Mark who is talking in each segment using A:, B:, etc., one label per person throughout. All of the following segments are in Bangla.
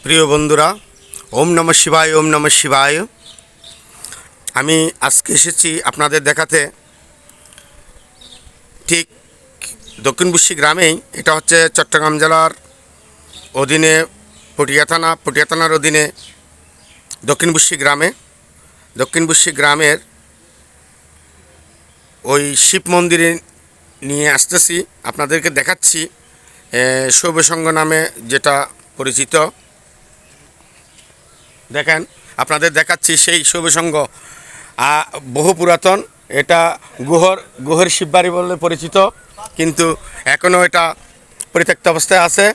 A: প্রিয় বন্ধুরা, ওম নমঃ শিবায়, ওম নমঃ শিবায়। আমি আজকে এসেছি আপনাদের দেখাতে ঠিক দক্ষিণ বুশি গ্রামেই। এটা হচ্ছে চট্টগ্রাম জেলার অধীনে পটিয়া থানার অধীনে দক্ষিণ বুশি গ্রামের ওই শিব মন্দিরে নিয়ে আসতেছি, আপনাদেরকে দেখাচ্ছি। শৈবসংঘ নামে যেটা পরিচিত, দেখেন আপনাদের দেখাচ্ছি সেই শৈবসংঘ বহু পুরাতন। এটা গুহর শিববাড়ি বলে পরিচিত, কিন্তু এখনও এটা পরিত্যক্ত অবস্থায় আছে,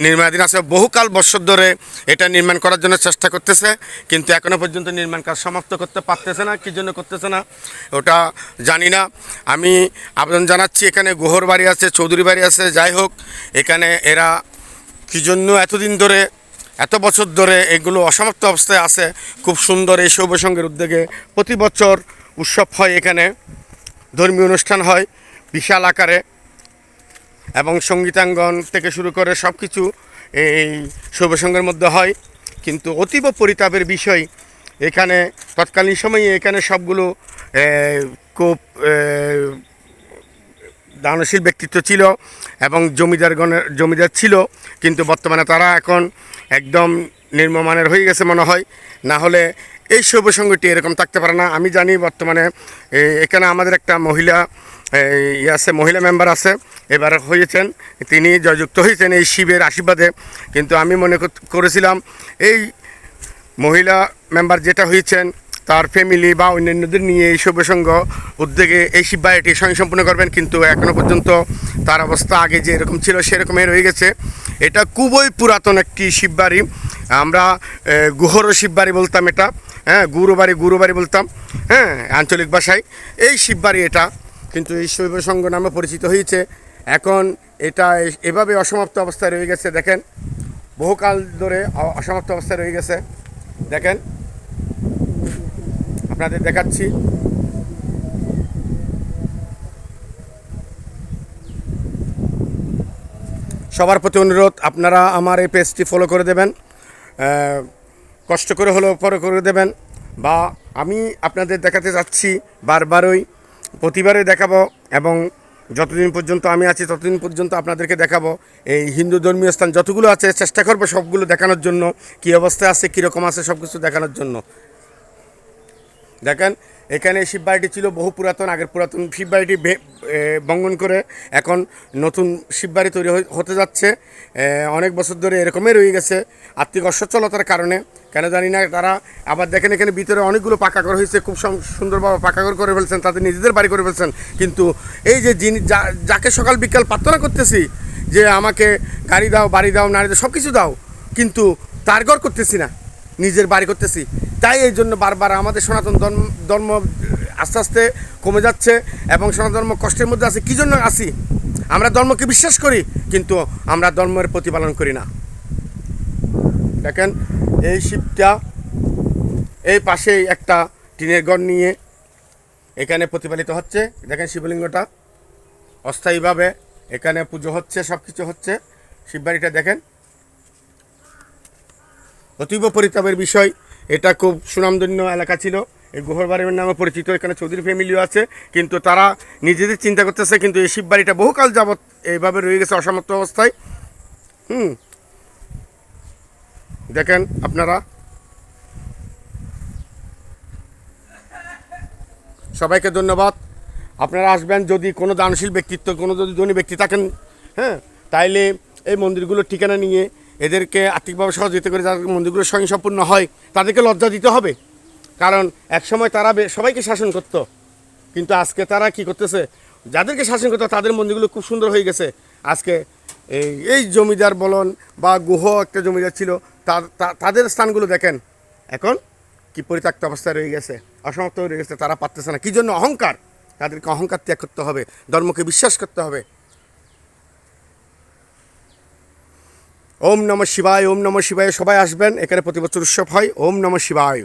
A: নির্মাণাধীন আছে। বহুকাল বছর ধরে এটা নির্মাণ করার জন্য চেষ্টা করতেছে, কিন্তু এখনও পর্যন্ত নির্মাণ কাজ সমাপ্ত করতে পারতেছে না। কী জন্য করতেছে না ওটা জানি না। আমি আবেদন জানাচ্ছি, এখানে গুহর বাড়ি আছে, চৌধুরী বাড়ি আছে, যাই হোক, এখানে এরা কী জন্য এতদিন ধরে, এত বছর ধরে এগুলো অসমাপ্ত অবস্থায় আছে। খুব সুন্দর এই শৈবসংঘের উদ্যোগে প্রতি বছর উৎসব হয়, এখানে ধর্মীয় অনুষ্ঠান হয় বিশাল আকারে, এবং সঙ্গীতাঙ্গন থেকে শুরু করে সব কিছু এই শৈবসংঘের মধ্যে হয়। কিন্তু অতীব পরিতাপের বিষয়, এখানে তৎকালীন সময়ে এখানে সবগুলো খুব দানশীল ব্যক্তিত্ব ছিল এবং জমিদার ছিল, কিন্তু বর্তমানে তারা এখন একদম নিম্নমানের হয়ে গেছে মনে হয়। না হলে এই শৈবসংঘটি এরকম থাকতে পারে না। আমি জানি বর্তমানে এখানে আমাদের একটা মহিলা মহিলা মেম্বার আছে, এবার হয়েছেন, তিনি জয়যুক্ত হয়েছেন এই শিবের আশীর্বাদে। কিন্তু আমি মনে করেছিলাম এই মহিলা মেম্বার যেটা হয়েছেন তার ফ্যামিলি বা অন্যান্যদের নিয়ে এই শৈবসংঘ উদ্যোগে এই শিববাড়িটি স্বয়ংসম্পূর্ণ করবেন, কিন্তু এখনও পর্যন্ত তার অবস্থা আগে যে এরকম ছিল সেরকমই রয়ে গেছে। এটা খুবই পুরাতন একটি শিববাড়ি, আমরা গুহর শিববাড়ি বলতাম, এটা গুরুবাড়ি বলতাম, আঞ্চলিক ভাষায়। এই শিববাড়ি এটা, কিন্তু এই শৈবসংঘ নামে পরিচিত হয়েছে। এখন এটা এভাবে অসমাপ্ত অবস্থায় রয়ে গেছে, দেখেন বহুকাল ধরে অসমাপ্ত অবস্থায় রয়ে গেছে। দেখেন আপনাদের দেখাচ্ছি। সবার প্রতি অনুরোধ, আপনারা আমার এই পেজটি ফলো করে দেবেন, কষ্ট করে হলেও ফলো করে দেবেন। বা আমি আপনাদের দেখাতে যাচ্ছি, প্রতিবারই দেখাবো, এবং যতদিন পর্যন্ত আমি আছি ততদিন পর্যন্ত আপনাদেরকে দেখাবো। এই হিন্দু ধর্মীয় স্থান যতগুলো আছে চেষ্টা করবো সবগুলো দেখানোর জন্য, কী অবস্থায় আছে, কীরকম আছে, সব কিছু দেখানোর জন্য। দেখেন এখানে শিববাড়িটি ছিল বহু পুরাতন, আগের পুরাতন শিববাড়িটি ভঙ্গন করে এখন নতুন শিববাড়ি তৈরি হতে যাচ্ছে। অনেক বছর ধরে এরকমই রয়ে গেছে আর্থিক অসচ্ছলতার কারণে, কেন জানি না। তারা আবার দেখেন এখানে ভিতরে অনেকগুলো পাকাঘর হয়েছে, খুব সুন্দরভাবে পাকাঘর করে ফেলছেন, তাদের নিজেদের বাড়ি করে ফেলছেন। কিন্তু এই যে যাকে সকাল বিকাল প্রার্থনা করতেছি যে আমাকে গাড়ি দাও, বাড়ি দাও, নারী দাও, সব কিছু দাও, কিন্তু তার ঘর করতেছি না, নিজের বাড়ি করতেছি। তাই এই জন্য বারবার আমাদের সনাতন ধর্ম আস্তে আস্তে কমে যাচ্ছে, এবং সনাতন ধর্ম কষ্টের মধ্যে আছে। কী জন্য আছি? আমরা ধর্মকে বিশ্বাস করি, কিন্তু আমরা ধর্মের প্রতিপালন করি না। দেখেন এই শিবটা, এই পাশেই একটা টিনের ঘর নিয়ে এখানে প্রতিপালিত হচ্ছে। দেখেন শিবলিঙ্গটা অস্থায়ীভাবে এখানে পুজো হচ্ছে, সব কিছু হচ্ছে। শিববাড়িটা দেখেন, অতীব পরিতাপের বিষয়। এটা খুব সুনামধন্য এলাকা ছিল, এই গুহর বাড়ির নামে পরিচিত। এখানে চৌধুরী ফ্যামিলিও আছে, কিন্তু তারা নিজেদের চিন্তা করতেছে, কিন্তু এই শিববাড়িটা বহুকাল যাবৎ এইভাবে রয়ে গেছে অসমাপ্ত অবস্থায়। দেখেন আপনারা সবাইকে ধন্যবাদ। আপনারা আসবেন, যদি কোনো দানশীল ব্যক্তিত্ব, কোনো যদি ধনী ব্যক্তি থাকেন, তাইলে এই মন্দিরগুলোর ঠিকানা নিয়ে এদেরকে আর্থিকভাবে সহযোগিতা করে যাতে মন্দিরগুলো স্বয়ংসম্পূর্ণ হয়, তাদেরকে লজ্জা দিতে হবে। কারণ একসময় তারা সবাইকে শাসন করত, কিন্তু আজকে তারা কি করতেছে, যাদেরকে শাসন করতো তাদের মন্দিরগুলো খুব সুন্দর হয়ে গেছে। আজকে এই জমিদার বলন বা গুহ একটা জমিদার ছিল, তাদের স্থানগুলো দেখেন এখন কি পরিত্যক্ত অবস্থায় রয়ে গেছে, অসমাপ্ত রয়ে গেছে। তারা পারতেছে না, কী জন্য? অহংকার। তাদেরকে অহংকার ত্যাগ করতে হবে, ধর্মকে বিশ্বাস করতে হবে। ওম নমঃ শিবায়, ওম নমঃ শিবায়। সবাই আসবেন, এখানে প্রতি বছর উৎসব হয়। ওম নমঃ শিবায়।